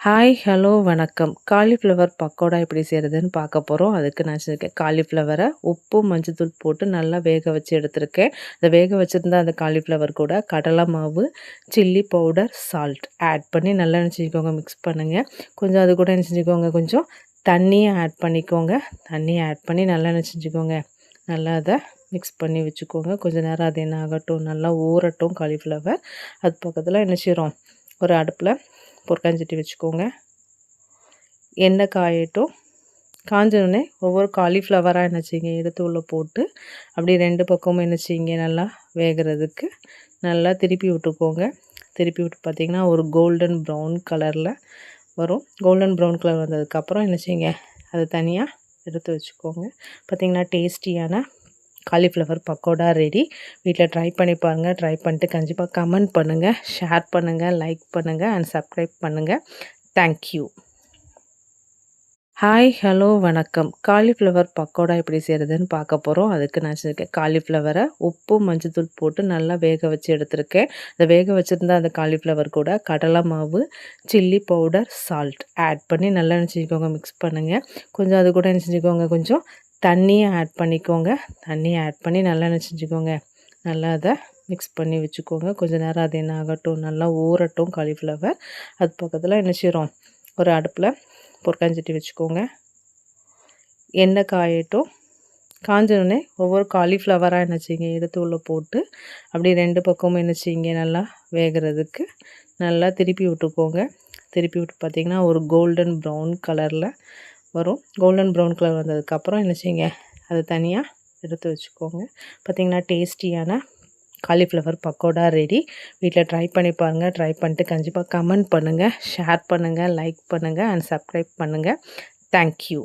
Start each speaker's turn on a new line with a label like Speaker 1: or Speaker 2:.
Speaker 1: Hi, hello, வணக்கம். Cauliflower pakoda எப்படி செய்கிறதுன்னு பார்க்க போகிறோம். அதுக்கு நான் வச்சுருக்கேன் காலிஃப்ளவரை உப்பு, மஞ்சள்தூள் போட்டு நல்லா வேக வச்சு எடுத்திருக்கேன். அந்த வேக வச்சுருந்த அந்த காலிஃப்ளவர் கூட கடலை மாவு, சில்லி பவுடர், சால்ட் ஆட் பண்ணி நல்லா என்ன செஞ்சுக்கோங்க, மிக்ஸ் பண்ணுங்கள். கொஞ்சம் அது கூட என்ன செஞ்சுக்கோங்க, கொஞ்சம் தண்ணியை ஆட் பண்ணிக்கோங்க. தண்ணியை ஆட் பண்ணி நல்லா என்ன செஞ்சுக்கோங்க, நல்லா அதை மிக்ஸ் பண்ணி வச்சுக்கோங்க. கொஞ்சம் நேரம் அது என்ன ஆகட்டும், நல்லா ஊறட்டும் காலிஃப்ளவர். அது பக்கத்தில் என்ன செய்கிறோம், ஒரு அடுப்பில் பொற்காஞ்சட்டி வச்சுக்கோங்க. எண்ணெய் காயட்டும். காஞ்சோடனே ஒவ்வொரு காலிஃப்ளவராக என்ன செய்யுங்க, எடுத்து உள்ளே போட்டு அப்படி 2 பக்கமும் என்ன செய்யுங்க, நல்லா வேகிறதுக்கு நல்லா திருப்பி விட்டுக்கோங்க. திருப்பி விட்டு பார்த்திங்கன்னா ஒரு கோல்டன் ப்ரௌன் கலரில் வரும். கோல்டன் ப்ரௌன் கலர் வந்ததுக்கப்புறம் என்ன செய்யுங்க, அதை தனியாக எடுத்து வச்சுக்கோங்க. பார்த்திங்கன்னா டேஸ்டியான காலிஃப்ளவர் பக்கோடா ரெடி. வீட்டில் ட்ரை பண்ணி பாருங்கள். ட்ரை பண்ணிட்டு கண்டிப்பாக கமெண்ட் பண்ணுங்கள், ஷேர் பண்ணுங்கள், லைக் பண்ணுங்கள் அண்ட் சப்ஸ்கிரைப் பண்ணுங்கள். தேங்க்யூ. ஹாய், ஹலோ, வணக்கம். காலிஃப்ளவர் பக்கோடா எப்படி செய்கிறதுன்னு பார்க்க போகிறோம். அதுக்கு நான் வச்சுருக்கேன் காலிஃப்ளவரை உப்பு, மஞ்சள்தூள் போட்டு நல்லா வேக வச்சு எடுத்திருக்கேன். அந்த வேக வச்சுருந்த அந்த காலிஃப்ளவர் கூட கடலை மாவு, சில்லி பவுடர், சால்ட் ஆட் பண்ணி நல்லா என்ன செஞ்சுக்கோங்க, மிக்ஸ் பண்ணுங்கள். கொஞ்சம் அது கூட என்ன செஞ்சுக்கோங்க, கொஞ்சம் தண்ணியை ஆட் பண்ணிக்கோங்க. தண்ணியை ஆட் பண்ணி நல்லா என்ன செஞ்சுக்கோங்க, நல்லா அதை மிக்ஸ் பண்ணி வச்சுக்கோங்க. கொஞ்சம் நேரம் அது என்ன ஆகட்டும், நல்லா ஊறட்டும் காலிஃப்ளவர். அது பக்கத்தில் என்ன செய்கிறோம், ஒரு அடுப்பில் பொற்காஞ்சட்டி வச்சுக்கோங்க. எண்ணெய் காயட்டும். காஞ்சோடனே ஒவ்வொரு காலிஃப்ளவராக என்ன செய்யுங்க, எடுத்து உள்ளே போட்டு அப்படி 2 பக்கமும் என்ன செய்யுங்க, நல்லா வேகிறதுக்கு நல்லா திருப்பி விட்டுக்கோங்க. திருப்பி விட்டு பார்த்திங்கன்னா ஒரு கோல்டன் ப்ரௌன் கலரில் வரும். கோல்டன் ப்ரௌன் கலர் வந்ததுக்கப்புறம் என்ன செய்யுங்க, அதை தனியாக எடுத்து வச்சுக்கோங்க. பார்த்திங்கன்னா டேஸ்டியான காலிஃப்ளவர் பக்கோடா ரெடி. வீட்டில் ட்ரை பண்ணி பாருங்கள். ட்ரை பண்ணிட்டு கண்டிப்பாக கமெண்ட் பண்ணுங்கள், ஷேர் பண்ணுங்கள், லைக் பண்ணுங்கள் அண்ட் சப்ஸ்கிரைப் பண்ணுங்கள். தேங்க்யூ.